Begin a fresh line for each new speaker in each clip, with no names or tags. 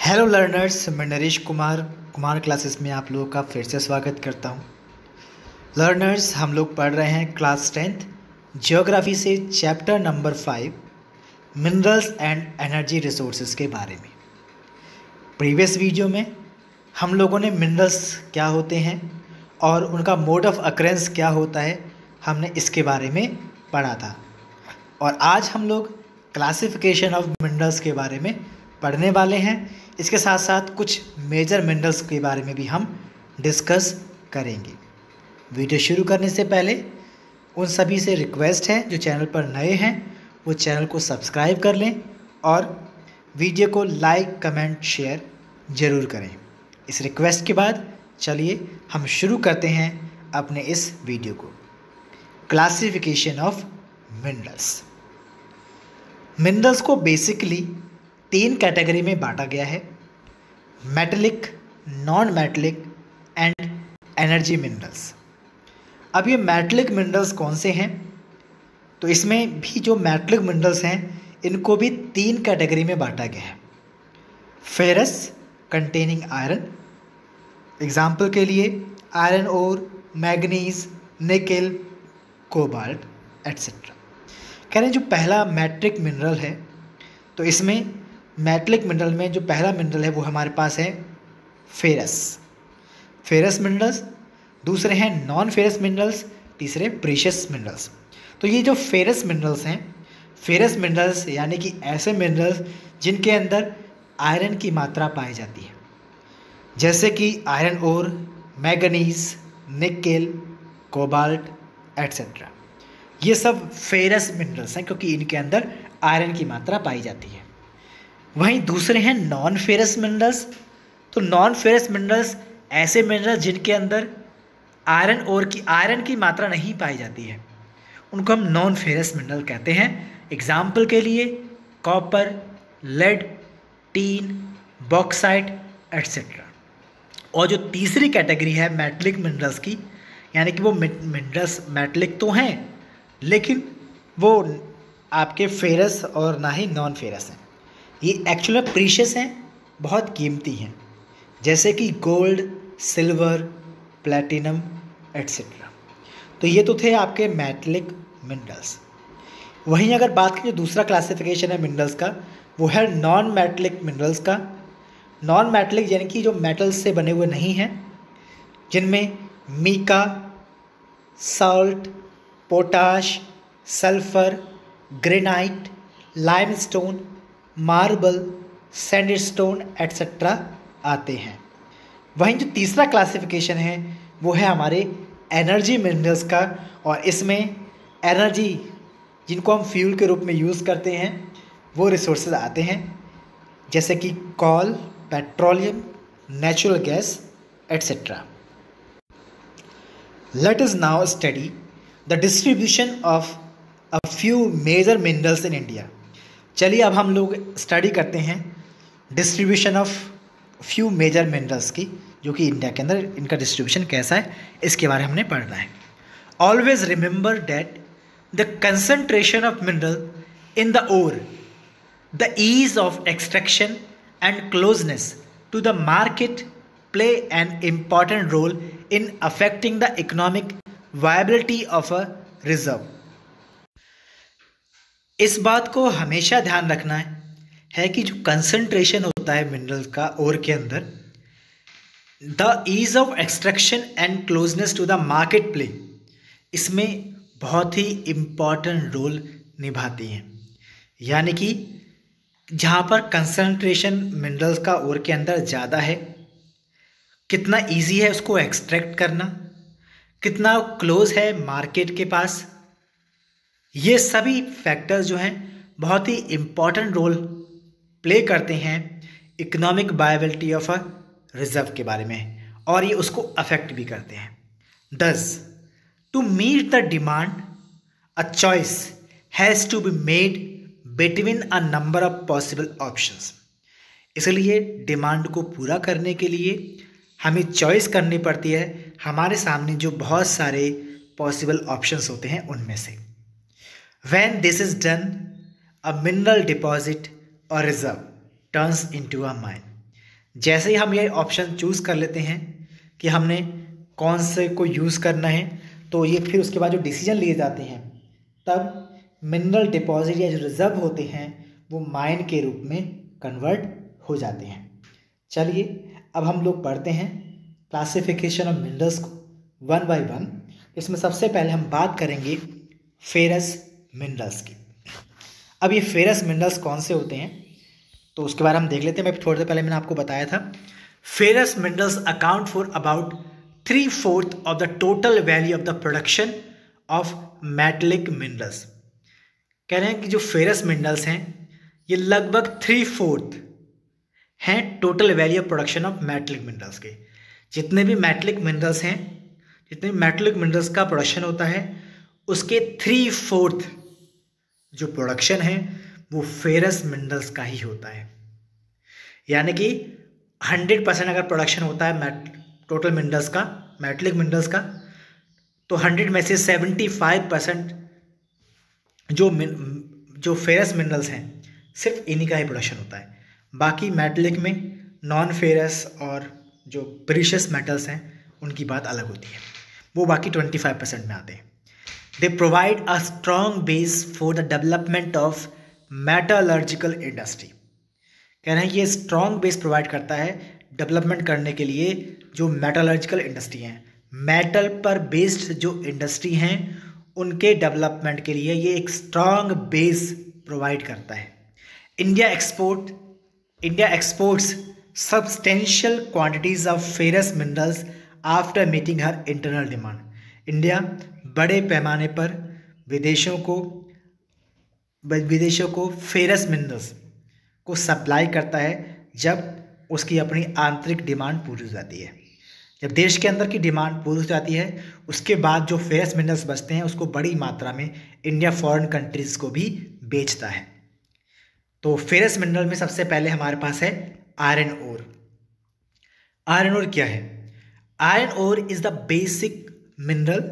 Hello learners, मैं Naresh Kumar classes में आप लोगों का फिर से स्वागत करता हूं। लर्नर्स, हम लोग पढ़ रहे हैं क्लास 10th ज्योग्राफी से chapter number 5 minerals and energy resources के बारे में। प्रीवियस वीडियो में हम लोगों ने मिनरल्स क्या होते हैं और उनका मोड ऑफ अकरेंस क्या होता है, हमने इसके बारे में पढ़ा था। और आज हम लोग क्लासिफिकेशन ऑफ मिनरल्स के बारे में पढ़ने वाले हैं। इसके साथ साथ कुछ मेजर मिनरल्स के बारे में भी हम डिस्कस करेंगे। वीडियो शुरू करने से पहले उन सभी से रिक्वेस्ट है जो चैनल पर नए हैं वो चैनल को सब्सक्राइब कर लें और वीडियो को लाइक, कमेंट, शेयर ज़रूर करें। इस रिक्वेस्ट के बाद चलिए हम शुरू करते हैं अपने इस वीडियो को। Classification of minerals. मिनरल्स को बेसिकली 3 कैटेगरी में बांटा गया है: metallic, non metallic and energy minerals. अब ये मेटलिक मिनरल्स कौन से हैं? तो इसमें भी जो मेटलिक मिनरल्स हैं इनको भी 3 कैटेगरी में बांटा गया है। फेरस कंटेनिंग आयरन, एग्जाम्पल के लिए iron ore, manganese, nickel, cobalt etcetera. कह रहे हैं जो पहला मेट्रिक मिनरल है, तो इसमें मेटलिक मिनरल में जो पहला मिनरल है वो हमारे पास है फेरस मिनरल्स। दूसरे हैं नॉन फेरस मिनरल्स, तीसरे प्रीशियस मिनरल्स। तो ये जो फेरस मिनरल्स हैं, फेरस मिनरल्स यानी कि ऐसे मिनरल्स जिनके अंदर आयरन की मात्रा पाई जाती है, जैसे कि iron ore, manganese, nickel, cobalt etcetera. ये सब फेरस मिनरल्स हैं क्योंकि इनके अंदर आयरन की मात्रा पाई जाती है। वहीं दूसरे हैं नॉन फेरस मिनरल्स। तो नॉन फेरस मिनरल्स ऐसे मिनरल्स जिनके अंदर आयरन की मात्रा नहीं पाई जाती है, उनको हम नॉन फेरस मिनरल कहते हैं। एग्जाम्पल के लिए copper, lead, tin, bauxite etcetera. और जो तीसरी कैटेगरी है मेटलिक मिनरल्स की, यानी कि वो मिनरल्स मेटलिक तो हैं लेकिन वो आपके फेरस और ना ही नॉन फेरस हैं। ये एक्चुअली प्रीशियस हैं, बहुत कीमती हैं, जैसे कि गोल्ड, सिल्वर, प्लैटिनम एट्सेट्रा। तो ये तो थे आपके मेटलिक मिनरल्स। वहीं अगर बात करें दूसरा क्लासिफिकेशन है मिनरल्स का, वो है नॉन मेटलिक मिनरल्स का। नॉन मेटलिक यानी कि जो मेटल्स से बने हुए नहीं हैं, जिनमें mica, salt, potash, sulphur, granite, limestone, marble, sandstone etcetera आते हैं। वहीं जो तीसरा क्लासिफिकेशन है वो है हमारे एनर्जी मिनरल्स का। और इसमें एनर्जी जिनको हम फ्यूल के रूप में यूज़ करते हैं वो रिसोर्सेज आते हैं, जैसे कि coal, petroleum, natural gas etcetera. Let us now study the distribution of a few major minerals in India. चलिए अब हम लोग स्टडी करते हैं distribution of few major minerals की, जो कि इंडिया के अंदर इनका डिस्ट्रीब्यूशन कैसा है इसके बारे में हमने पढ़ना है। Always remember that the concentration of mineral in the ore, the ease of extraction and closeness to the market play an important role in affecting the economic viability of a reserve. इस बात को हमेशा ध्यान रखना है कि जो concentration होता है मिनरल का ओर के अंदर, the ease of extraction and closeness to the market play, इसमें बहुत ही इम्पॉर्टेंट रोल निभाती हैं। यानी कि जहाँ पर कंसंट्रेशन मिनरल्स का ओर के अंदर ज़्यादा है, कितना ईजी है उसको एक्सट्रैक्ट करना, कितना क्लोज है मार्केट के पास, ये सभी फैक्टर्स जो हैं बहुत ही इम्पॉर्टेंट रोल प्ले करते हैं economic viability of a reserve के बारे में, और ये उसको अफेक्ट भी करते हैं। Thus, to meet the demand a choice has to be made between a number of possible options. इसलिए डिमांड को पूरा करने के लिए हमें चॉइस करनी पड़ती है हमारे सामने जो बहुत सारे पॉसिबल ऑप्शंस होते हैं उनमें से। When this is done, a mineral deposit or reserve turns into a mine. जैसे ही हम ये ऑप्शन चूज़ कर लेते हैं कि हमने कौन से को यूज़ करना है, तो ये फिर उसके बाद जो डिसीजन लिए जाते हैं, तब मिनरल डिपॉजिट या जो रिजर्व होते हैं वो माइन के रूप में कन्वर्ट हो जाते हैं। चलिए अब हम लोग पढ़ते हैं क्लासिफिकेशन ऑफ मिनरल्स को वन बाय वन। इसमें सबसे पहले हम बात करेंगे फेरस मिनरल्स की। अब ये फेरस मिनरल्स कौन से होते हैं तो उसके बारे में हम देख लेते हैं। मैं थोड़ी देर पहले मैंने आपको बताया था, ferrous minerals account for about 3/4 of the total value of the production of metallic minerals. कह रहे हैं कि जो फेरस मिनरल्स हैं ये लगभग 3/4 हैं total value of production of metallic minerals के। जितने भी मेटलिक मिनरल्स हैं, जितने भी मेटलिक मिनरल्स का प्रोडक्शन होता है, उसके 3/4 जो प्रोडक्शन है वो फेरस मिनरल्स का ही होता है। यानी कि 100% अगर प्रोडक्शन होता है टोटल मिनरल्स का, मेटलिक मिनरल्स का, तो 100 में से 75% जो फेरस मिनरल्स हैं सिर्फ इन्हीं का ही प्रोडक्शन होता है। बाकी मेटलिक में नॉन फेरस और जो प्रीशियस मेटल्स हैं उनकी बात अलग होती है, वो बाकी 25% में आते हैं। They provide a strong base for the development of metallurgical industry. कह रहे हैं कि ये स्ट्रॉन्ग बेस प्रोवाइड करता है डेवलपमेंट करने के लिए जो मेटलर्जिकल इंडस्ट्री हैं, मेटल पर बेस्ड जो इंडस्ट्री हैं उनके डेवलपमेंट के लिए ये एक स्ट्रॉन्ग बेस प्रोवाइड करता है। India exports substantial quantities of ferrous minerals after meeting her internal demand. India बड़े पैमाने पर विदेशों को फेरस मिनरल्स को सप्लाई करता है जब उसकी अपनी आंतरिक डिमांड पूरी हो जाती है। जब देश के अंदर की डिमांड पूरी हो जाती है उसके बाद जो फेरस मिनरल्स बचते हैं उसको बड़ी मात्रा में इंडिया फॉरेन कंट्रीज़ को भी बेचता है। तो फेरस मिनरल में सबसे पहले हमारे पास है आयरन ओर। आयरन ओर क्या है? Iron ore is the basic mineral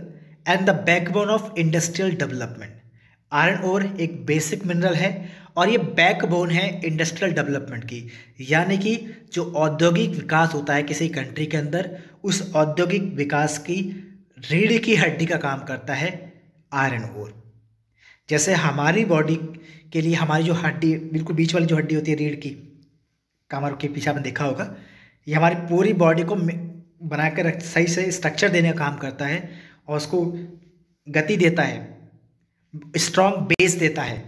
and the backbone of industrial development. Iron ore एक बेसिक मिनरल है और ये बैकबोन है इंडस्ट्रियल डेवलपमेंट की, यानी कि जो औद्योगिक विकास होता है किसी कंट्री के अंदर, उस औद्योगिक विकास की रीढ़ की हड्डी का काम करता है आयरन ओर। जैसे हमारी बॉडी के लिए हमारी जो हड्डी बिल्कुल बीच वाली जो हड्डी होती है रीढ़ की, कमर के पीछे आपने देखा होगा, ये हमारी पूरी बॉडी को बनाकर सही से स्ट्रक्चर देने का काम करता है और उसको गति देता है, स्ट्रॉन्ग बेस देता है।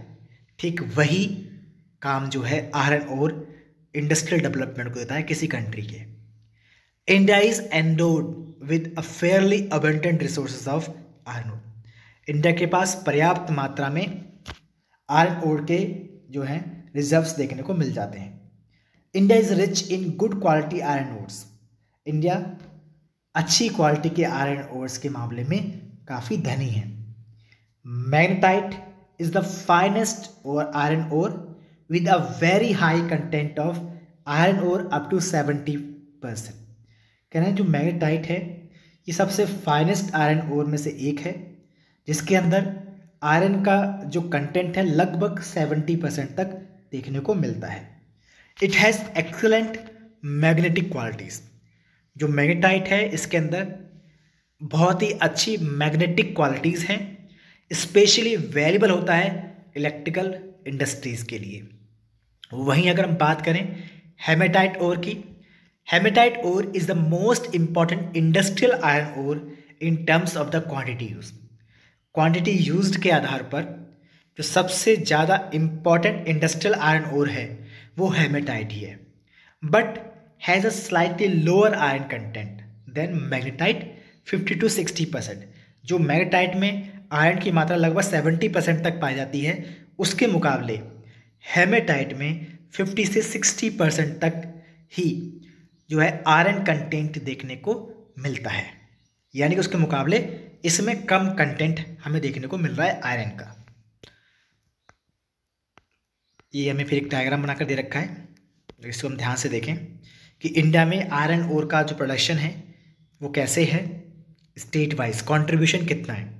ठीक वही काम जो है आयरन ओर इंडस्ट्रियल डेवलपमेंट को देता है किसी कंट्री के। India is endowed with a fairly abundant resources of iron ore. India के पास पर्याप्त मात्रा में आयरन ओर के जो हैं रिजर्व्स देखने को मिल जाते हैं। India is rich in good quality iron ores. India अच्छी क्वालिटी के आयरन ओर्स के मामले में काफ़ी धनी है। Magnetite is the finest iron ore with a very high content of iron ore up to 70%। कह रहे हैं जो मैग्नेटाइट है ये सबसे फाइनेस्ट आयरन ओर में से एक है जिसके अंदर आयरन का जो कंटेंट है लगभग 70% तक देखने को मिलता है। It has excellent magnetic qualities. जो मैग्नेटाइट है इसके अंदर बहुत ही अच्छी मैग्नेटिक क्वालिटीज़ हैं, स्पेशली वेरिएबल होता है इलेक्ट्रिकल इंडस्ट्रीज़ के लिए। वहीं अगर हम बात करें हेमेटाइट ओर की, haematite ore is the most important industrial iron ore in terms of the quantity use. Quantity used के आधार पर जो सबसे ज़्यादा इम्पॉर्टेंट इंडस्ट्रियल आयरन ओर है वो हेमेटाइट ही है, but has a slightly lower iron content than magnetite 50 to 60%। जो मैग्नेटाइट में आयरन की मात्रा लगभग 70% तक पाई जाती है, उसके मुकाबले हेमेटाइट में 50 से 60% तक ही जो है आयरन कंटेंट देखने को मिलता है। यानी कि उसके मुकाबले इसमें कम कंटेंट हमें देखने को मिल रहा है आयरन का। ये हमें फिर एक डायग्राम बनाकर दे रखा है, तो इसको हम ध्यान से देखें कि इंडिया में आयरन ओर का जो प्रोडक्शन है वो कैसे है, स्टेट वाइज कंट्रीब्यूशन कितना है।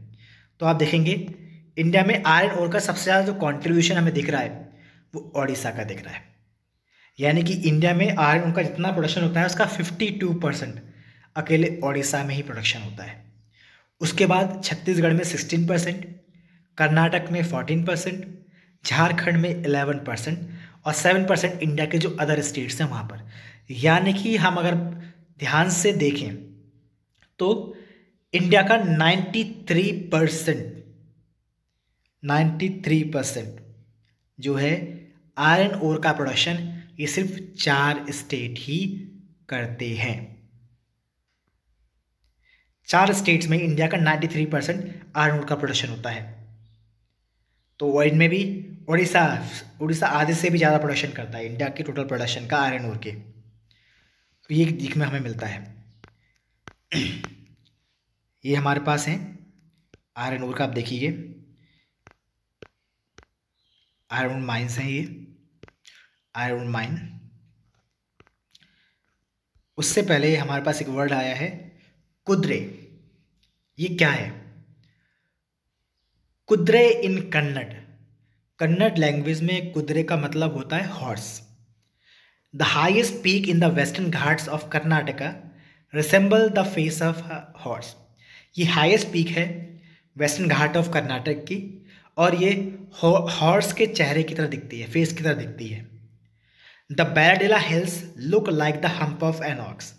तो आप देखेंगे इंडिया में आयरन ओर का सबसे ज़्यादा जो कंट्रीब्यूशन हमें दिख रहा है वो ओडिशा का दिख रहा है। यानी कि इंडिया में आयरन का जितना प्रोडक्शन होता है उसका 52% अकेले ओडिशा में ही प्रोडक्शन होता है। उसके बाद छत्तीसगढ़ में 16%, कर्नाटक में 14%, झारखंड में 11% और 7% इंडिया के जो अदर स्टेट्स हैं वहाँ पर। यानी कि हम अगर ध्यान से देखें तो इंडिया का 93% जो है आयरन ओर का प्रोडक्शन ये सिर्फ 4 स्टेट ही करते हैं। 4 स्टेट्स में इंडिया का 93% आयरन ओर का प्रोडक्शन होता है। तो इनमें भी उड़ीसा आधे से भी ज़्यादा प्रोडक्शन करता है इंडिया के टोटल प्रोडक्शन का आयरन ओर के। तो ये दिख में हमें मिलता है। ये हमारे पास है आयरन ओर का, आप देखिए आयरन माइंस हैं, ये आयरन माइन। उससे पहले हमारे पास एक वर्ड आया है कुद्रे। ये क्या है? कुद्रे इन कन्नड़ लैंग्वेज में कुद्रे का मतलब होता है horse. The highest peak in the western Ghats of Karnataka resemble the face of horse. ये हाईएस्ट पीक है वेस्टर्न घाट ऑफ कर्नाटक की, और ये हॉर्स के चेहरे की तरह दिखती है, फेस की तरह दिखती है। The Bailadila hills look like the hump of an ox.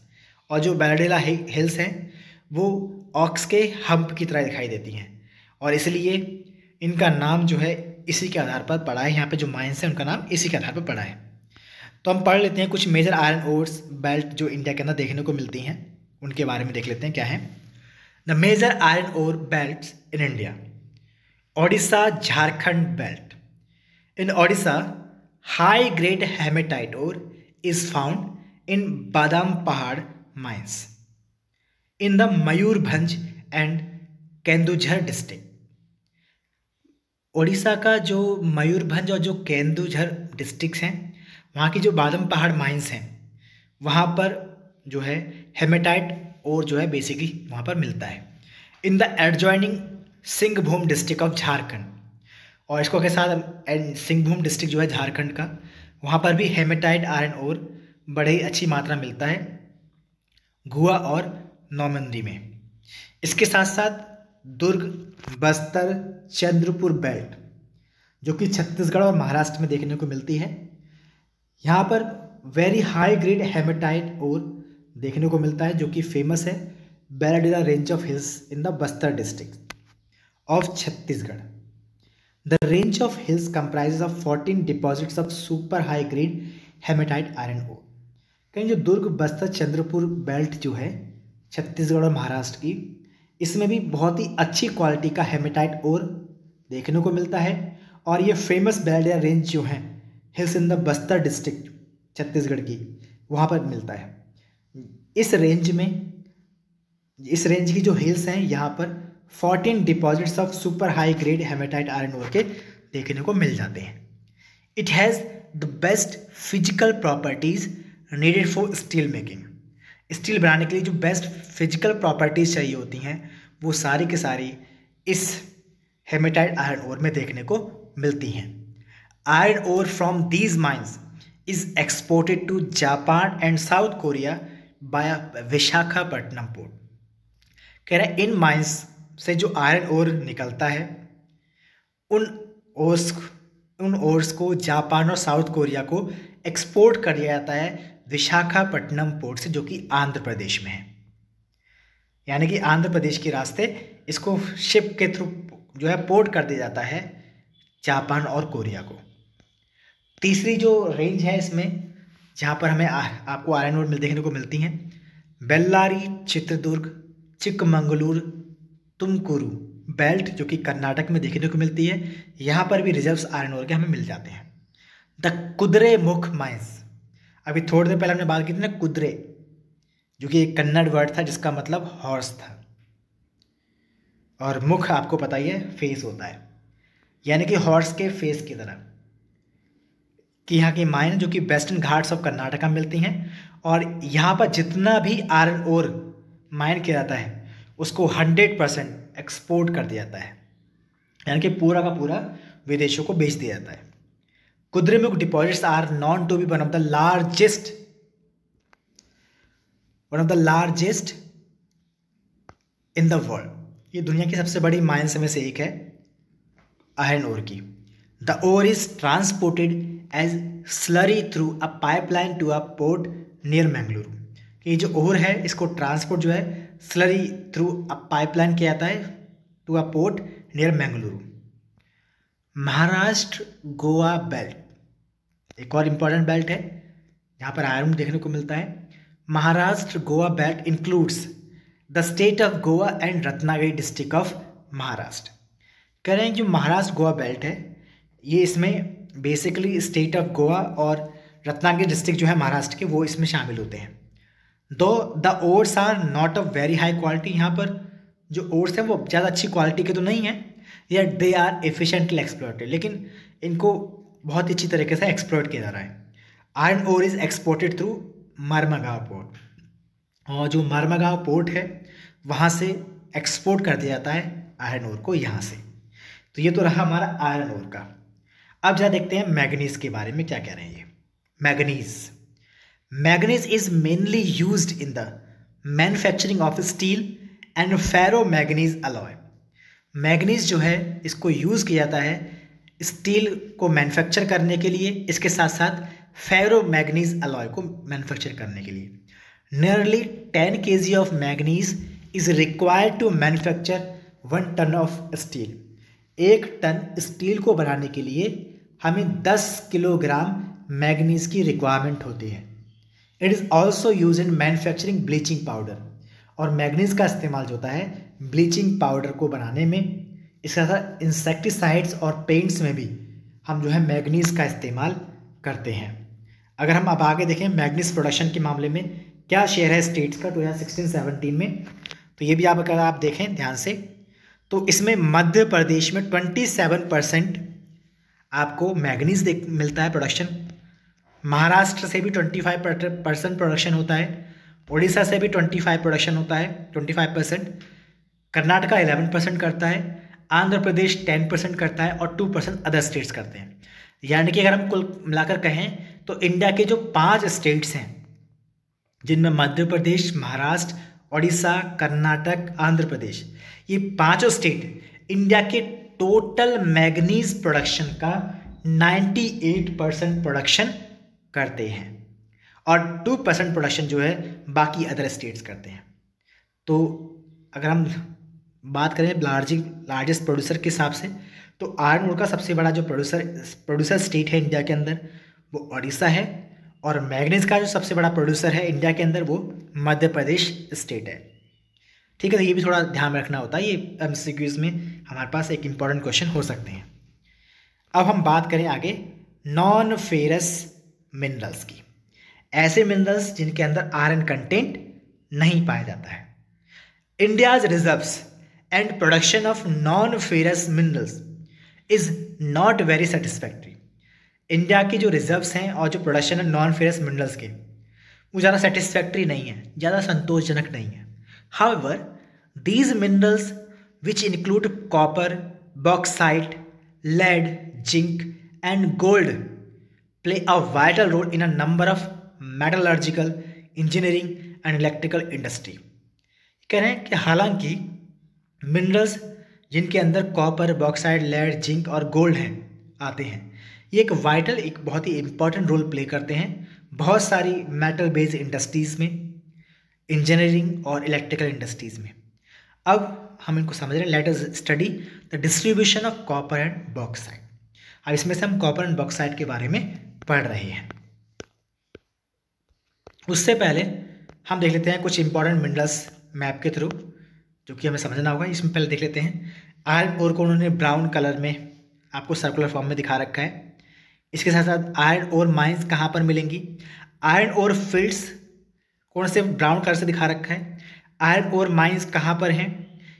और जो बैराडेला हिल्स हैं वो ऑक्स के हम्प की तरह दिखाई देती हैं, और इसलिए इनका नाम जो है इसी के आधार पर पड़ा है। यहाँ पे जो माइंस हैं उनका नाम इसी के आधार पर पड़ा है। तो हम पढ़ लेते हैं कुछ मेजर आयरन ओर्स बेल्ट जो इंडिया के अंदर देखने को मिलती हैं, उनके बारे में देख लेते हैं क्या है। The major iron ore belts in India. Odisha Jharkhand belt. In Odisha high grade haematite ore is found in Badam Pahar mines in the Mayurbhanj and Kendujhar district. Odisha का जो मयूरभंज और जो केंदुझर डिस्ट्रिक्ट्स हैं वहाँ की जो बादाम पहाड़ माइंस हैं वहाँ पर जो है हेमेटाइट और जो है बेसिकली वहाँ पर मिलता है। In the adjoining Singhbhum district of Jharkhand. और इसको के साथ सिंहभूम डिस्ट्रिक्ट जो है झारखंड का, वहाँ पर भी हेमेटाइट आयरन और बड़े ही अच्छी मात्रा मिलता है गुआ और नौमंदी में। इसके साथ साथ दुर्ग, बस्तर, चंद्रपुर बेल्ट जो कि छत्तीसगढ़ और महाराष्ट्र में देखने को मिलती है, यहाँ पर वेरी हाई ग्रेड हेमेटाइट और देखने को मिलता है जो कि फेमस है Bailadila range of hills in the Bastar district of Chhattisgarh. The range of hills comprises of 14 deposits of super high grade haematite iron ore. कहीं जो दुर्ग, बस्तर, चंद्रपुर बेल्ट जो है छत्तीसगढ़ और महाराष्ट्र की, इसमें भी बहुत ही अच्छी क्वालिटी का हेमेटाइट ओर देखने को मिलता है। और ये फेमस बैराडेला रेंज जो है hills in the Bastar district Chhattisgarh की, वहाँ पर मिलता है। इस रेंज की जो हिल्स हैं यहाँ पर 14 deposits of super high grade haematite iron ore के देखने को मिल जाते हैं। It has the best physical properties needed for steel making. Steel बनाने के लिए जो बेस्ट फिजिकल प्रॉपर्टीज चाहिए होती हैं वो सारी के सारी इस हेमेटाइट आयरन ओर में देखने को मिलती हैं। Iron ore from these mines is exported to Japan and South Korea by Visakhapatnam port. कह रहे हैं इन माइंस से जो आयरन ओर निकलता है उन ओर्स को जापान और साउथ कोरिया को एक्सपोर्ट कर दिया जाता है विशाखापट्टनम पोर्ट से, जो कि आंध्र प्रदेश में है। यानी कि आंध्र प्रदेश के रास्ते इसको शिप के थ्रू जो है पोर्ट कर दिया जाता है जापान और कोरिया को। तीसरी जो रेंज है इसमें जहाँ पर हमें आपको आयरन ओर देखने को मिलती हैं, बेल्लारी, चित्रदुर्ग, चिकमंगलूर, तुमकुरू बेल्ट जो कि कर्नाटक में देखने को मिलती है। यहाँ पर भी रिजर्व्स आयरन ओर के हमें मिल जाते हैं। द कुद्रे मुख माइंस। अभी थोड़ी देर पहले हमने बात की थी ना कुद्रे, जो कि एक कन्नड़ वर्ड था जिसका मतलब हॉर्स था, और मुख आपको पता ही है फेस होता है, यानी कि हॉर्स के फेस की तरह कि यहाँ की माइन जो कि वेस्टर्न घाट्स ऑफ कर्नाटका मिलती हैं। और यहाँ पर जितना भी आयरन ओर माइन किया जाता है उसको 100% एक्सपोर्ट कर दिया जाता है, यानी कि पूरा का पूरा विदेशों को बेच दिया जाता है। Kudremukh deposits are known to be one of the largest in the world. ये दुनिया की सबसे बड़ी माइंस में से एक है आयरन ओर की। The ore is transported as slurry through a pipeline to a port near Mangaluru. ये जो ओर है इसको ट्रांसपोर्ट जो है स्लरी थ्रू अ पाइपलाइन किया जाता है to a port near Mangaluru. Maharashtra Goa belt एक और इम्पॉर्टेंट बेल्ट है जहाँ पर आयरन देखने को मिलता है। Maharashtra Goa belt includes the state of Goa and Ratnagiri district of Maharashtra. कह रहे हैं जो महाराष्ट्र गोवा बेल्ट है ये इसमें बेसिकली स्टेट ऑफ गोवा और रत्नागिरी डिस्ट्रिक्ट जो है महाराष्ट्र के वो इसमें शामिल होते हैं। Though the ores are not of very high quality. यहाँ पर जो ओर्स हैं वो ज़्यादा अच्छी क्वालिटी के तो नहीं है, yet they are efficiently exploited, लेकिन इनको बहुत अच्छी तरीके से एक्सप्लॉयट किया जा रहा है। Iron ore is exported through Marmagao port, और जो मर्मगांव पोर्ट है वहाँ से एक्सपोर्ट कर दिया जाता है आयरन ओर को यहाँ से। तो ये तो रहा हमारा आयरन ओर का। अब जरा देखते हैं मैग्नीज के बारे में क्या कह रहे हैं ये। Manganese is mainly used in the manufacturing of steel and ferro manganese alloy. Manganese जो है इसको यूज़ किया जाता है स्टील को मैन्युफैक्चर करने के लिए, इसके साथ साथ फेरो मैग्नीज अलॉय को मैन्युफैक्चर करने के लिए। Nearly 10 kg of manganese is required to manufacture 1 ton of steel. 1 ton steel को बनाने के लिए हमें 10 किलोग्राम मैग्नीज की रिक्वायरमेंट होती है। It is also use in manufacturing bleaching powder, और मैग्नीज का इस्तेमाल जो होता है ब्लीचिंग पाउडर को बनाने में, इसके साथ इंसेक्टिसाइड्स और पेंट्स में भी हम जो है मैग्नीज का इस्तेमाल करते हैं। अगर हम अब आगे देखें मैग्नीज प्रोडक्शन के मामले में क्या शेयर है स्टेट्स का 2016-17 में, तो ये भी आप अगर आप देखें ध्यान से तो इसमें मध्य प्रदेश में 27% आपको मैग्नीज मिलता है प्रोडक्शन। महाराष्ट्र से भी 25% प्रोडक्शन होता है, उड़ीसा से भी 25 प्रोडक्शन होता है 25%, कर्नाटका 11% करता है, आंध्र प्रदेश 10% करता है और 2% अदर स्टेट्स करते हैं। यानी कि अगर हम कुल मिलाकर कहें तो इंडिया के जो 5 स्टेट्स हैं जिनमें मध्य प्रदेश, महाराष्ट्र, उड़ीसा, कर्नाटक, आंध्र प्रदेश, ये 5 स्टेट इंडिया के टोटल मैग्नीज प्रोडक्शन का 98% प्रोडक्शन करते हैं और 2% प्रोडक्शन जो है बाकी अदर स्टेट्स करते हैं। तो अगर हम बात करें लार्जेस्ट प्रोड्यूसर के हिसाब से तो आयरन ओर का सबसे बड़ा जो प्रोड्यूसर स्टेट है इंडिया के अंदर वो उड़ीसा है, और मैग्नीज का जो सबसे बड़ा प्रोड्यूसर है इंडिया के अंदर वो मध्य प्रदेश स्टेट है। ठीक है, तो ये भी थोड़ा ध्यान रखना होता है, ये MCQs में हमारे पास एक इम्पॉर्टेंट क्वेश्चन हो सकते हैं। अब हम बात करें आगे नॉन फेरस मिनरल्स की, ऐसे मिनरल्स जिनके अंदर आयरन कंटेंट नहीं पाया जाता है। India's reserves and production of non ferrous minerals is not very satisfactory. India की जो रिजर्व्स हैं और जो प्रोडक्शन है नॉन फेरस मिनरल्स के वो ज़्यादा सेटिस्फैक्ट्री नहीं है, ज़्यादा संतोषजनक नहीं है। However these minerals which include copper, bauxite, lead, zinc and gold play a vital role in a number of metallurgical, engineering and electrical industry. कह रहे हैं कि हालांकि मिनरल्स जिनके अंदर कॉपर, बॉक्साइट, लेड, जिंक और गोल्ड हैं आते हैं, ये एक बहुत ही इंपॉर्टेंट रोल प्ले करते हैं बहुत सारी मेटल बेस्ड इंडस्ट्रीज़ में, इंजीनियरिंग और इलेक्ट्रिकल इंडस्ट्रीज़ में। अब हम इनको समझ रहे हैं। Let us study the distribution of copper and bauxite. अब इसमें से हम कॉपर एंड बॉक्साइट के बारे में पढ़ रहे हैं। उससे पहले हम देख लेते हैं कुछ इंपॉर्टेंट मिनरल्स मैप के थ्रू जो कि हमें समझना होगा। इसमें पहले देख लेते हैं आयरन ओर को उन्होंने ब्राउन कलर में आपको सर्कुलर फॉर्म में दिखा रखा है। इसके साथ साथ आयरन ओर माइंस कहाँ पर मिलेंगी, आयरन ओर फील्ड्स कौन से ब्राउन कलर से दिखा रखा है, आयरन ओर माइंस कहाँ पर हैं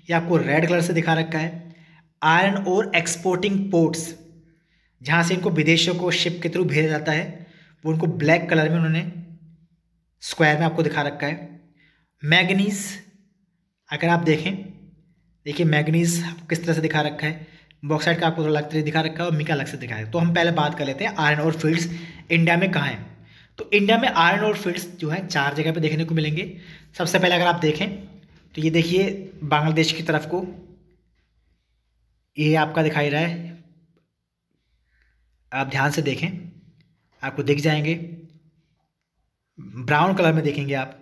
ये आपको रेड कलर से दिखा रखा है। आयरन ओर एक्सपोर्टिंग पोर्ट्स जहाँ से इनको विदेशों को शिप के थ्रू भेजा जाता है वो उनको ब्लैक कलर में उन्होंने स्क्वायर में आपको दिखा रखा है। मैग्नीज अगर आप देखें, देखिए मैग्नीज किस तरह से दिखा रखा है, बॉक्साइट का आपको थोड़ा अलग दिखा रखा है और मिका अलग से दिखा है। तो हम पहले बात कर लेते हैं आयरन ओर फील्ड्स इंडिया में कहाँ हैं। तो इंडिया में आयरन ओर फील्ड्स जो है 4 जगह पे देखने को मिलेंगे। सबसे पहले अगर आप देखें तो ये देखिए बांग्लादेश की तरफ को ये आपका दिखाई रहा है, आप ध्यान से देखें आपको दिख जाएंगे, ब्राउन कलर में देखेंगे आप।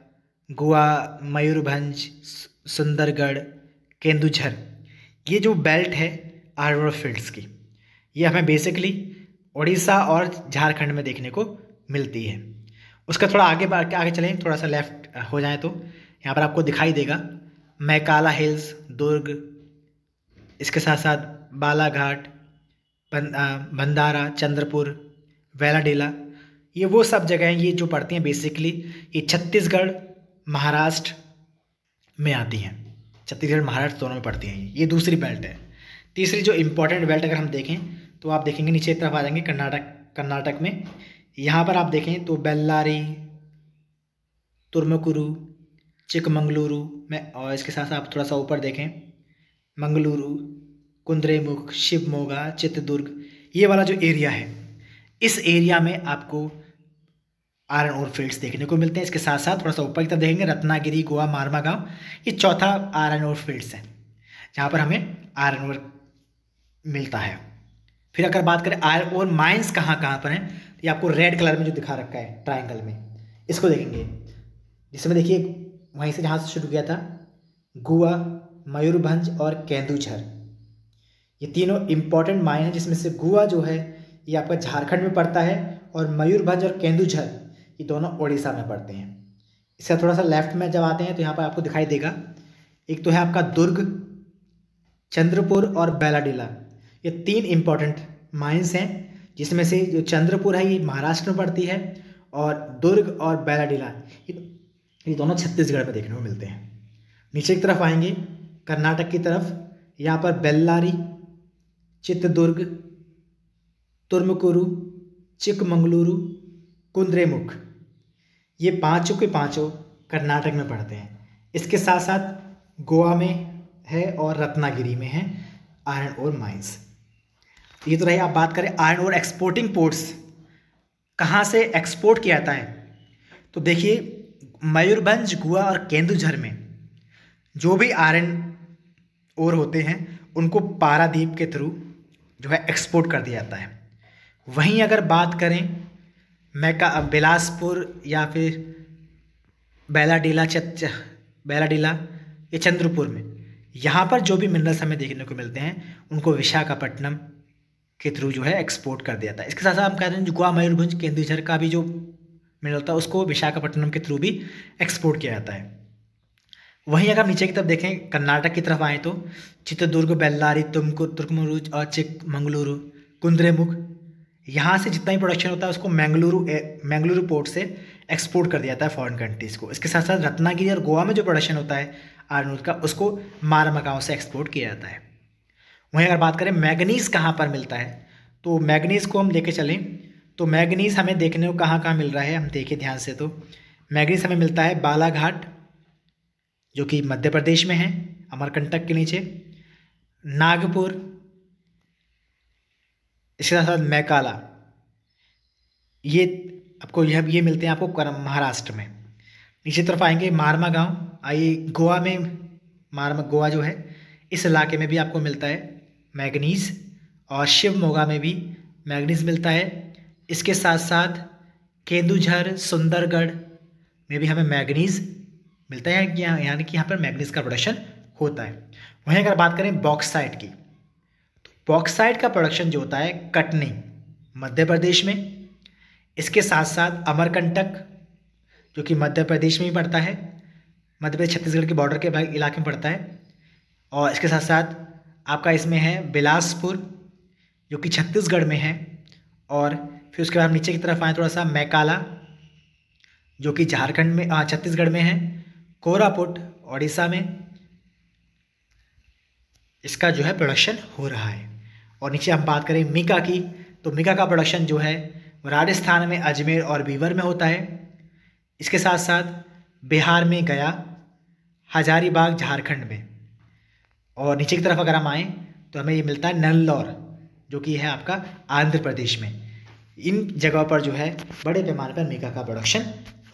गोवा, मयूरभंज, सुंदरगढ़, केंदुझर, ये जो बेल्ट है आयरन ओर फील्ड्स की, ये हमें बेसिकली उड़ीसा और झारखंड में देखने को मिलती है। उसका थोड़ा आगे चलें, थोड़ा सा लेफ्ट हो जाए तो यहाँ पर आपको दिखाई देगा मैकाला हिल्स, दुर्ग, इसके साथ साथ बालाघाट, भंडारा, चंद्रपुर, वेलाडेला, ये वो सब जगह हैं ये जो पड़ती हैं बेसिकली ये छत्तीसगढ़ महाराष्ट्र में आती हैं। छत्तीसगढ़ महाराष्ट्र दोनों में पड़ती हैं। ये दूसरी बेल्ट है। तीसरी जो इम्पोर्टेंट बेल्ट अगर हम देखें तो आप देखेंगे नीचे की तरफ आ जाएंगे कर्नाटक में। यहाँ पर आप देखें तो बेल्लारी, तुर्मकुरु, चिकमंगलुरु में, और इसके साथ आप थोड़ा सा ऊपर देखें मंगलुरु, कुद्रेमुख, शिवमोगा, चित्रदुर्ग, ये वाला जो एरिया है इस एरिया में आपको आयरन ओर फील्ड्स देखने को मिलते हैं। इसके साथ साथ थोड़ा सा ऊपर की तरफ देखेंगे रत्नागिरी, गोवा, मारमागांव, ये चौथा आयरन ओर फील्ड्स है जहाँ पर हमें आयरन ओर मिलता है। फिर अगर बात करें आयरन ओर माइंस कहाँ कहाँ पर हैं, तो ये आपको रेड कलर में जो दिखा रखा है ट्राइंगल में, इसको देखेंगे, जिसमें देखिए वहीं से जहाँ से शुरू किया था गोवा, मयूरभंज और केंदुझर, ये तीनों इंपॉर्टेंट माइन हैं, जिसमें से गोवा जो है ये आपका झारखंड में पड़ता है और मयूरभंज और केंदुझर ये दोनों उड़ीसा में पड़ते हैं। इसका थोड़ा सा लेफ्ट में जब आते हैं तो यहाँ पर आपको दिखाई देगा एक तो है आपका दुर्ग, चंद्रपुर और बेलाडीला, ये 3 इंपॉर्टेंट माइंस हैं, जिसमें से जो चंद्रपुर है ये महाराष्ट्र में पड़ती है और दुर्ग और बेलाडीला ये दोनों छत्तीसगढ़ में देखने को मिलते हैं। नीचे की तरफ आएंगे कर्नाटक की तरफ, यहाँ पर बेल्लारी, चित्रदुर्ग, तुर्मकुरु, चिकमंगलुरु, कुद्रेमुख, ये पांचों के पांचों कर्नाटक में पड़ते हैं। इसके साथ साथ गोवा में है और रत्नागिरी में है आयरन ओर माइंस। ये तो रही। आप बात करें आयरन ओर एक्सपोर्टिंग पोर्ट्स, कहाँ से एक्सपोर्ट किया जाता है, तो देखिए मयूरभंज, गोवा और केंदुझर में जो भी आयरन ओर होते हैं उनको पारादीप के थ्रू जो है एक्सपोर्ट कर दिया जाता है। वहीं अगर बात करें बिलासपुर या फिर बेलाडीला या चंद्रपुर में, यहाँ पर जो भी मिनरल्स हमें देखने को मिलते हैं उनको विशाखापट्टनम के थ्रू जो है एक्सपोर्ट कर दिया जाता है। इसके साथ साथ हम कहते हैं गोवा, मयूरभंज, केंदुझर का भी जो मिनरल होता है उसको विशाखापट्टनम के थ्रू भी एक्सपोर्ट किया जाता है। वहीं अगर नीचे की तरफ देखें कर्नाटक की तरफ आए तो चित्रदुर्ग, बेल्लारी, तुर्कमंगलुरु और चिकमंगलुरु, कुद्रेमुख, यहाँ से जितना ही प्रोडक्शन होता है उसको मैंगलुरु पोर्ट से एक्सपोर्ट कर दिया जाता है फॉरेन कंट्रीज़ को। इसके साथ साथ रत्नागिरी और गोवा में जो प्रोडक्शन होता है आयरन ओर का उसको मारमागांव से एक्सपोर्ट किया जाता है। वहीं अगर बात करें मैग्नीज़ कहाँ पर मिलता है, तो मैग्नीज़ को हम लेके चलें तो मैग्नीज़ हमें देखने को कहाँ कहाँ मिल रहा है, हम देखें ध्यान से तो मैग्नीज़ हमें मिलता है बालाघाट जो कि मध्य प्रदेश में है, अमरकंटक के नीचे, नागपुर, इसके साथ साथ मैकाला, ये आपको ये मिलते हैं आपको महाराष्ट्र में। नीचे तरफ आएंगे मारमागांव, आइए गोवा में गोवा जो है इस इलाके में भी आपको मिलता है मैग्नीज़, और शिवमोगा में भी मैग्नीज़ मिलता है। इसके साथ साथ केंदुझर, सुंदरगढ़ में भी हमें मैग्नीज़ मिलता है, यानी कि यहाँ पर मैग्नीज़ का प्रोडक्शन होता है। वहीं अगर बात करें बॉक्साइट की, तो बॉक्साइट का प्रोडक्शन जो होता है कटनी मध्य प्रदेश में, इसके साथ साथ अमरकंटक जो कि मध्य प्रदेश में ही पड़ता है, मध्य प्रदेश छत्तीसगढ़ के बॉर्डर के इलाके में पड़ता है, और इसके साथ साथ आपका इसमें है बिलासपुर जो कि छत्तीसगढ़ में है, और फिर उसके बाद नीचे की तरफ आए थोड़ा सा मैकाला जो कि झारखंड में छत्तीसगढ़ में है, कोरापुट ओडिशा में इसका जो है प्रोडक्शन हो रहा है। और नीचे हम बात करें मिका की, तो मिका का प्रोडक्शन जो है राजस्थान में अजमेर और बीवर में होता है। इसके साथ साथ बिहार में गया, हजारीबाग झारखंड में, और नीचे की तरफ अगर हम आएँ तो हमें ये मिलता है नेल्लौर, जो कि है आपका आंध्र प्रदेश में। इन जगहों पर जो है बड़े पैमाने पर मीका का प्रोडक्शन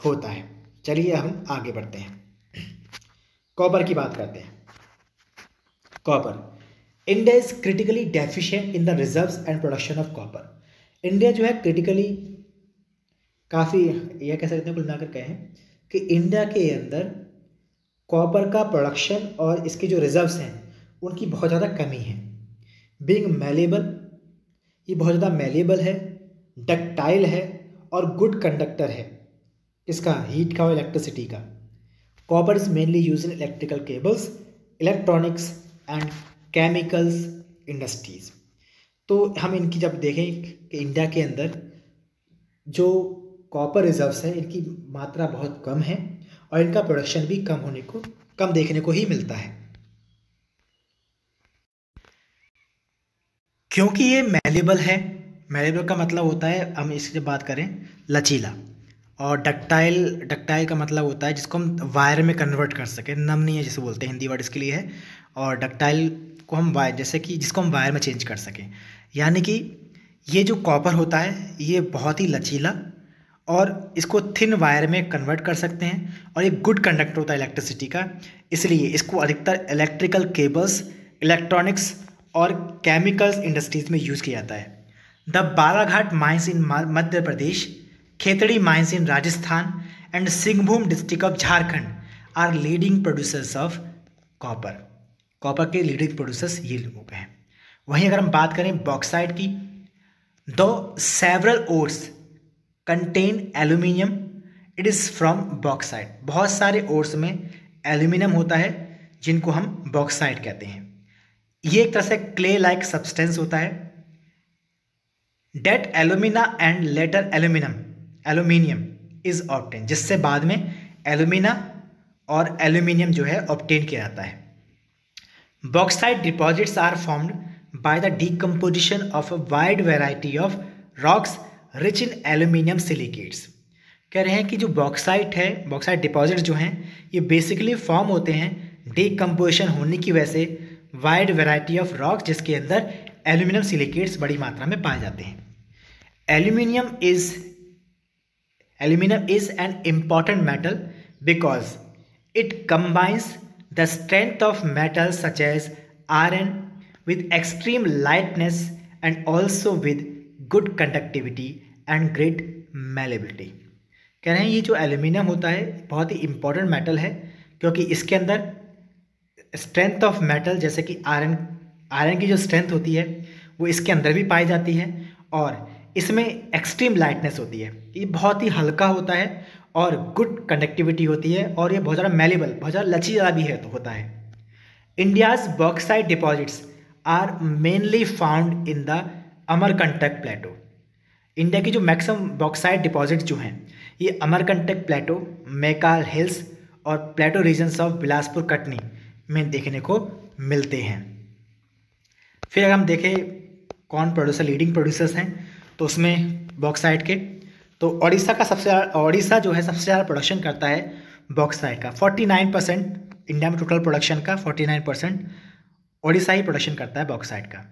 होता है। चलिए हम आगे बढ़ते हैं, कॉपर की बात करते हैं। Copper, India is critically deficient in the reserves and production of copper. India जो है क्रिटिकली काफ़ी, यह कह सकते हैं कुल मिलाकर कहें कि इंडिया के अंदर कॉपर का प्रोडक्शन और इसके जो रिजर्व्स हैं उनकी बहुत ज़्यादा कमी है। बीइंग मैलेबल, ये बहुत ज़्यादा मैलेबल है, डक्टाइल है और गुड कंडक्टर है। इसका हीट का और इलेक्ट्रिसिटी का। Copper is mainly use in electrical cables, electronics and chemicals industries. तो हम इनकी जब देखें कि इंडिया के अंदर जो कॉपर रिजर्व्स हैं इनकी मात्रा बहुत कम है और इनका प्रोडक्शन भी कम देखने को ही मिलता है, क्योंकि ये मैलेबल है। मैलेबल का मतलब होता है, हम इसकी जब बात करें, लचीला। और डक्टाइल का मतलब होता है जिसको हम वायर में कन्वर्ट कर सकें, नमनीय जिसे बोलते हैं, हिंदी वर्ड इसके लिए है। और डक्टाइल को हम वायर, जैसे कि जिसको हम वायर में चेंज कर सकें। यानी कि ये जो कॉपर होता है ये बहुत ही लचीला और इसको थिन वायर में कन्वर्ट कर सकते हैं और ये गुड कंडक्टर होता है इलेक्ट्रिसिटी का। इसलिए इसको अधिकतर इलेक्ट्रिकल केबल्स, इलेक्ट्रॉनिक्स और केमिकल्स इंडस्ट्रीज में यूज़ किया जाता है। The Balaghat mines in Madhya Pradesh, Khetri mines in Rajasthan and Singhbhum district of Jharkhand are leading producers of copper. Copper के लीडिंग प्रोड्यूसर्स ये लोग हैं। वहीं अगर हम बात करें बॉक्साइट की, दो several ores contain aluminium, it is from bauxite. बहुत सारे ओर्स में एल्यूमिनियम होता है जिनको हम बॉक्साइट कहते हैं। ये एक तरह से क्ले लाइक सब्सटेंस होता है। That alumina and later aluminium is obtain, जिससे बाद में एल्यूमिना और एल्यूमिनियम जो है ऑब्टेन किया जाता है। Bauxite deposits are formed by the decomposition of a wide variety of rocks rich in aluminium silicates. कह रहे हैं कि जो बॉक्साइट है, बॉक्साइट डिपॉजिट जो हैं ये बेसिकली फॉर्म होते हैं डीकम्पोजिशन होने की वजह से वाइड वेराइटी ऑफ रॉक्स जिसके अंदर एल्यूमिनियम सिलिकेट्स बड़ी मात्रा में पाए जाते हैं। Aluminium is an important metal because it combines the strength of metals such as iron with extreme lightness and also with good conductivity and great malleability। कह रहे हैं ये जो एल्यूमिनियम होता है बहुत ही इम्पॉर्टेंट मेटल है, क्योंकि इसके अंदर स्ट्रेंथ ऑफ मेटल जैसे कि आयरन की जो स्ट्रेंथ होती है वो इसके अंदर भी पाई जाती है और इसमें एक्सट्रीम लाइटनेस होती है। ये बहुत ही हल्का होता है और गुड कंडक्टिविटी होती है और ये बहुत ज़्यादा मैलेबल, बहुत ज़्यादा लचीला भी है तो होता है। India's bauxite deposits are mainly found in the Amarkantak plateau. India की जो मैक्सिमम बॉक्साइट डिपॉजिट जो हैं ये अमरकंटक प्लेटो, मैकाल हिल्स और प्लेटो रीजन्स ऑफ बिलासपुर कटनी में देखने को मिलते हैं। फिर अगर हम देखें कौन प्रोड्यूसर लीडिंग प्रोड्यूसर्स हैं तो उसमें बॉक्साइट के, तो ओडिशा जो है सबसे ज़्यादा प्रोडक्शन करता है बॉक्साइट का। 49% इंडिया में टोटल प्रोडक्शन का 49% ओडिशा ही प्रोडक्शन करता है बॉक्साइट का।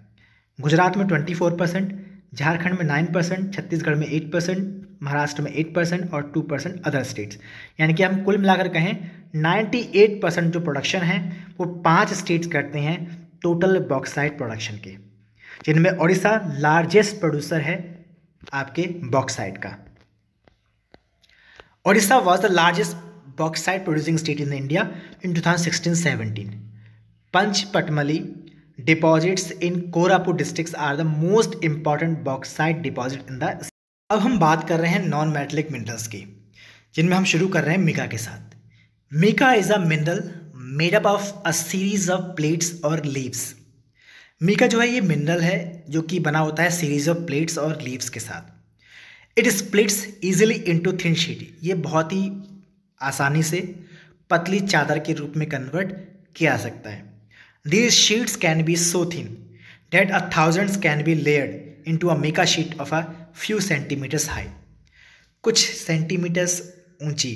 गुजरात में 24%, झारखंड में 9%, छत्तीसगढ़ में 8%, महाराष्ट्र में 8% और 2% अदर स्टेट्स। यानी कि हम कुल मिलाकर कहें 98% जो प्रोडक्शन है वो 5 स्टेट्स करते हैं टोटल बॉक्साइट प्रोडक्शन के, जिनमें ओडिशा लार्जेस्ट प्रोड्यूसर है आपके बॉक्साइट का। Odisha was the largest bauxite producing state in India in 2016-17। Panchpatmali deposits in Koraput districts are the most important bauxite deposit in the. अब हम बात कर रहे हैं नॉन मेटलिक मिनरल्स की, जिनमें हम शुरू कर रहे हैं मीका के साथ। Mica is a mineral made up of a series of plates और लीव्स। मीका जो है ये मिनरल है जो कि बना होता है सीरीज ऑफ प्लेट्स और लीव्स के साथ। It splits easily into thin sheet. ये बहुत ही आसानी से पतली चादर के रूप में कन्वर्ट किया जा सकता है। These sheets can be so thin that a thousands can be layered into a mica sheet of a few centimetres high. कुछ सेंटीमीटर्स ऊंची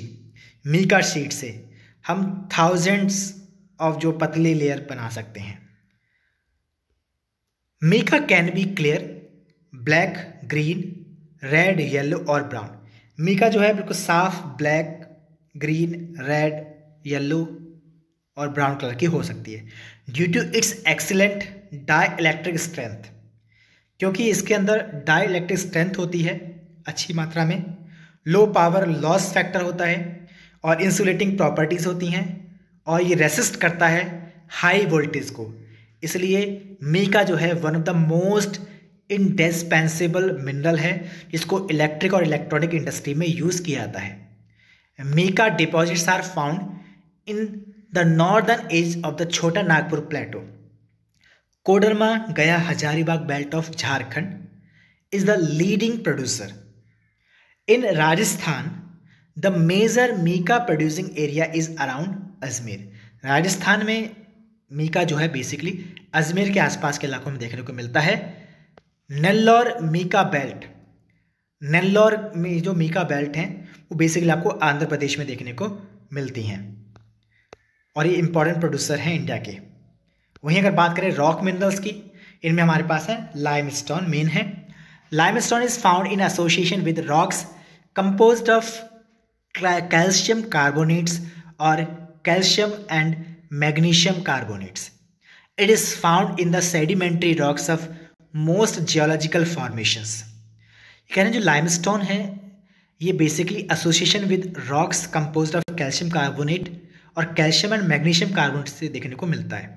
मीका शीट से हम थाउजेंड्स ऑफ जो पतले लेयर बना सकते हैं। Mica can be clear, black, green, red, yellow और ब्राउन। मीका जो है बिल्कुल साफ ब्लैक, ग्रीन, रेड, येलो और ब्राउन कलर की हो सकती है। Due to its excellent dielectric strength, क्योंकि इसके अंदर डाई इलेक्ट्रिक स्ट्रेंथ होती है अच्छी मात्रा में, लो पावर लॉस फैक्टर होता है और इंसुलेटिंग प्रॉपर्टीज़ होती हैं, और ये रेसिस्ट करता है हाई वोल्टेज को। इसलिए मीका जो है one of the most indispensable mineral है जिसको इलेक्ट्रिक और इलेक्ट्रॉनिक इंडस्ट्री में यूज़ किया जाता है। Mica deposits are found in the northern edge of the Chota Nagpur plateau, Koderma, Gaya, Hazaribagh belt of Jharkhand is the leading producer. In Rajasthan the major mica producing area is around Ajmer. Rajasthan में mica जो है बेसिकली अजमेर के आसपास के इलाकों में देखने को मिलता है। नेल्लौर मीका बेल्ट, नेल्लौर में जो मीका बेल्ट हैं वो बेसिकली आपको आंध्र प्रदेश में देखने को मिलती हैं और ये इंपॉर्टेंट प्रोड्यूसर हैं इंडिया के। वहीं अगर बात करें रॉक मिनरल्स की, इनमें हमारे पास है लाइमस्टोन मेन है। Limestone is found in association with rocks composed of calcium carbonates और calcium and magnesium carbonates. It is found in the sedimentary rocks of most geological formations. कह रहे हैं जो लाइमस्टोन है ये basically association with rocks composed of calcium carbonate और calcium and magnesium carbonate से देखने को मिलता है।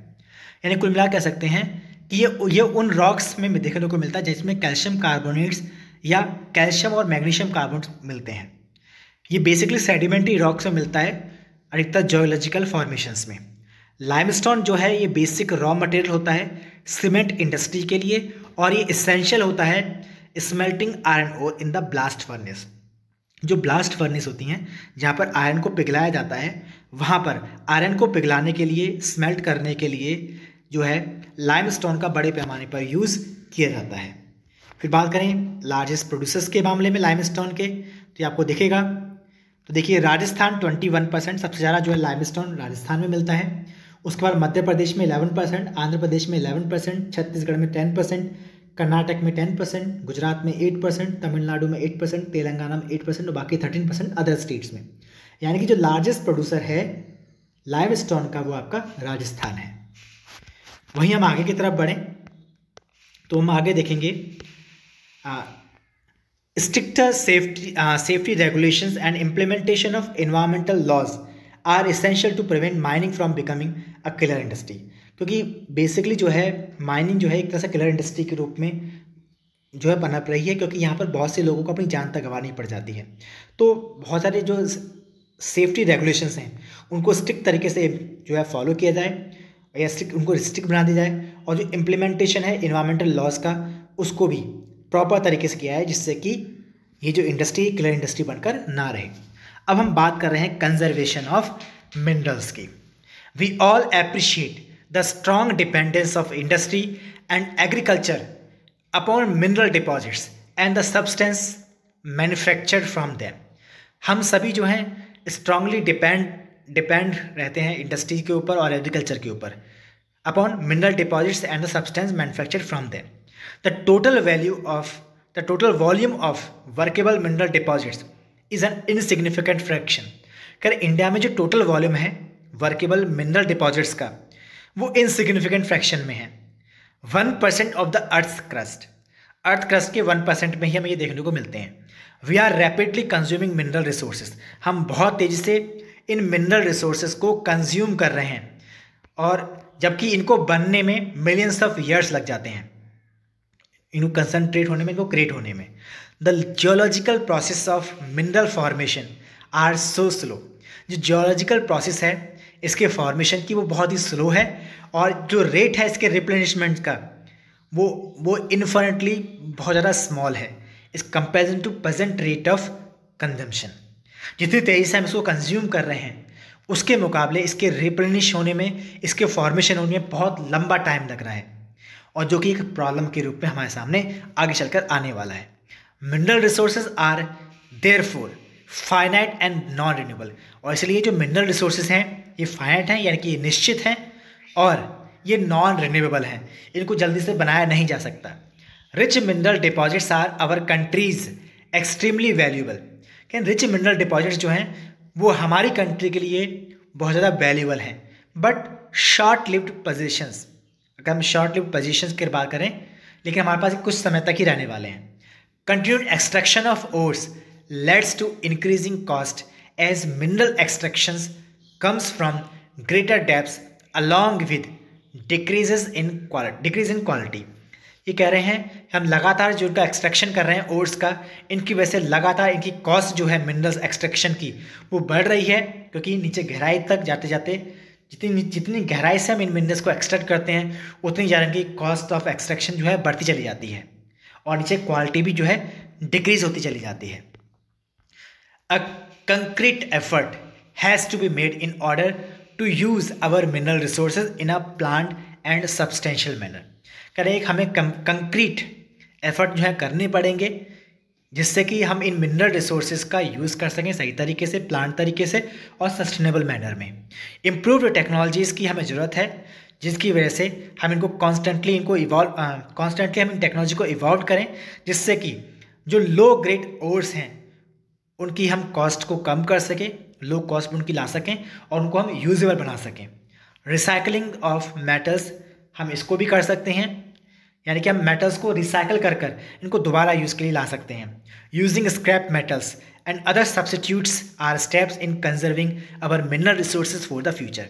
यानी कुल मिला कह सकते हैं कि ये उन रॉक्स में देखने को मिलता है जिसमें कैल्शियम कार्बोनेट्स या कैल्शियम और मैग्नीशियम कार्बोनेट्स मिलते हैं। ये बेसिकली सेडिमेंट्री रॉक्स में मिलता है अधिकतर जियोलॉजिकल फॉर्मेशंस में। लाइमस्टोन जो है ये बेसिक रॉ मटेरियल होता है सीमेंट इंडस्ट्री के लिए और ये इसेंशियल होता है smelting iron ore in the blast furnace. जो ब्लास्ट फर्नेस होती हैं जहाँ पर आयरन को पिघलाया जाता है, वहाँ पर आयरन को पिघलाने के लिए, स्मेल्ट करने के लिए जो है लाइमस्टोन का बड़े पैमाने पर यूज़ किया जाता है। फिर बात करें लार्जेस्ट प्रोड्यूसर्स के मामले में लाइमस्टोन के, तो ये आपको दिखेगा। तो देखिए राजस्थान 21%, सबसे ज़्यादा जो है लाइमस्टोन राजस्थान में मिलता है। उसके बाद मध्य प्रदेश में 11%, आंध्र प्रदेश में 11%, छत्तीसगढ़ में 10%, कर्नाटक में 10%, गुजरात में 8%, तमिलनाडु में 8%, तेलंगाना में 8% और बाकी 13% अदर स्टेट्स में। यानी कि जो लार्जेस्ट प्रोड्यूसर है लाइमस्टोन का वो आपका राजस्थान है। वहीं हम आगे की तरफ बढ़ें तो हम आगे देखेंगे stricter safety regulations and implementation of environmental laws are essential to prevent mining from becoming a killer industry. क्योंकि बेसिकली जो है माइनिंग जो है एक तरह से किलर इंडस्ट्री के रूप में जो है पनप रही है, क्योंकि यहाँ पर बहुत से लोगों को अपनी जान तक गंवानी पड़ जाती है। तो बहुत सारे जो सेफ्टी रेगुलेशंस हैं उनको स्ट्रिक्ट तरीके से जो है फॉलो किया जाए या स्ट्रिक्ट उनको रिस्ट्रिक्ट बना दिया जाए, और जो इम्प्लीमेंटेशन है इन्वायरमेंटल लॉज का उसको भी प्रॉपर तरीके से किया है जिससे कि ये जो इंडस्ट्री किलर इंडस्ट्री बनकर ना रहे। अब हम बात कर रहे हैं कंजर्वेशन ऑफ मिनरल्स की। We all appreciate the strong dependence of industry and agriculture upon mineral deposits and the substance manufactured from them. हम सभी जो हैं स्ट्रांगली डिपेंड रहते हैं इंडस्ट्री के ऊपर और एग्रीकल्चर के ऊपर upon mineral deposits and the substance manufactured from them. The total volume of workable mineral deposits is an insignificant fraction. कर इंडिया में जो टोटल वॉल्यूम है वर्केबल मिनरल डिपॉजिट्स का वो इनसिग्निफिकेंट फ्रैक्शन में है। 1% ऑफ द अर्थ क्रस्ट के 1% में ही हमें ये देखने को मिलते हैं। We are rapidly consuming mineral resources. हम बहुत तेज़ी से इन मिनरल रिसोर्सेज को कंज्यूम कर रहे हैं और जबकि इनको बनने में मिलियंस ऑफ ईयर्स लग जाते हैं, इनको कंसनट्रेट होने में, इनको क्रिएट होने में। The geological process of mineral formation are so slow. जो जियोलॉजिकल प्रोसेस है इसके फॉर्मेशन की वो बहुत ही स्लो है और जो रेट है इसके रिप्लेनिशमेंट का वो इन्फिनिटली बहुत ज़्यादा स्मॉल है इस comparison to present rate of consumption. जितनी तेज़ी से हम इसको कंज्यूम कर रहे हैं उसके मुकाबले इसके रिप्लेनिश होने में, इसके फॉर्मेशन होने में बहुत लंबा टाइम लग रहा है, और जो कि एक प्रॉब्लम के रूप में हमारे सामने आगे चलकर आने वाला है। Mineral resources are therefore finite and non renewable. और इसलिए जो मिनरल रिसोर्सेज हैं ये फाइनाइट हैं यानी कि ये निश्चित हैं और ये नॉन रिन्यूएबल हैं, इनको जल्दी से बनाया नहीं जा सकता। Rich mineral deposits are our country's extremely valuable. क्या रिच मिनरल डिपॉजिट्स जो हैं वो हमारी कंट्री के लिए बहुत ज़्यादा वैल्यूएबल हैं, बट शॉर्ट लिव्ड पोजीशंस, अगर हम शॉर्ट लिव्ड पोजीशंस की बात करें, लेकिन हमारे पास कुछ समय तक ही रहने वाले हैं। Continued extraction of ores leads to increasing cost as mineral extractions comes from greater depths along with decrease in quality। ये कह रहे हैं हम लगातार जो इनका एक्सट्रैक्शन कर रहे हैं ओर्स का, इनकी वजह से लगातार इनकी कॉस्ट जो है मिनरल्स एक्सट्रैक्शन की वो बढ़ रही है, क्योंकि नीचे गहराई तक जाते जाते जितनी गहराई से हम इन मिनरल्स को एक्सट्रैक्ट करते हैं उतनी ज़्यादा इनकी कॉस्ट ऑफ एक्सट्रैक्शन जो है बढ़ती चली जाती है और नीचे क्वालिटी भी जो है डिक्रीज होती चली जाती है। A concrete effort has to be made in order to use our mineral resources in a planned and substantial manner। कह रहे हैं हमें कंक्रीट एफर्ट जो है करने पड़ेंगे जिससे कि हम इन मिनरल रिसोर्सेज का यूज़ कर सकें सही तरीके से, प्लान तरीके से और सस्टेनेबल मैनर में। इम्प्रूव्ड टेक्नोलॉजीज़ की हमें ज़रूरत है जिसकी वजह से हम इनको कॉन्स्टेंटली हम इन टेक्नोलॉजी को इवॉल्व करें, जिससे कि जो लो ग्रेड ओर्स हैं उनकी हम कॉस्ट को कम कर सकें, लो कॉस्ट में उनकी ला सकें और उनको हम यूजेबल बना सकें। रिसाइकलिंग ऑफ मेटल्स, हम इसको भी कर सकते हैं, यानी कि हम मेटल्स को रिसाइकल कर कर इनको दोबारा यूज़ के लिए ला सकते हैं। Using scrap metals and other substitutes are steps in conserving our mineral resources for the future.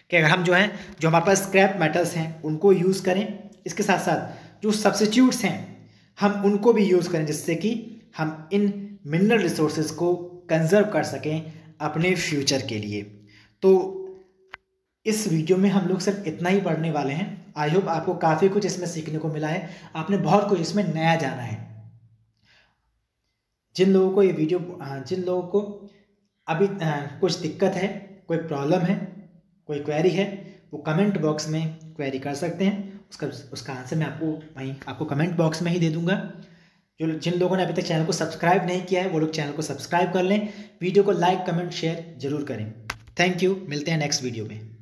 कि अगर हम जो हमारे पास स्क्रैप मेटल्स हैं उनको यूज़ करें, इसके साथ साथ जो सब्सटीट्यूट्स हैं हम उनको भी यूज़ करें, जिससे कि हम इन मिनरल रिसोर्सेज को कंजर्व कर सकें अपने फ्यूचर के लिए। तो इस वीडियो में हम लोग सिर्फ इतना ही पढ़ने वाले हैं। आई होप आपको काफ़ी कुछ इसमें सीखने को मिला है, आपने बहुत कुछ इसमें नया जाना है। जिन लोगों को अभी कुछ दिक्कत है, कोई प्रॉब्लम है, कोई क्वेरी है, वो कमेंट बॉक्स में क्वेरी कर सकते हैं। उसका आंसर मैं आपको कमेंट बॉक्स में ही दे दूंगा। जिन लोगों ने अभी तक चैनल को सब्सक्राइब नहीं किया है वो लोग चैनल को सब्सक्राइब कर लें, वीडियो को लाइक कमेंट शेयर जरूर करें। थैंक यू, मिलते हैं नेक्स्ट वीडियो में।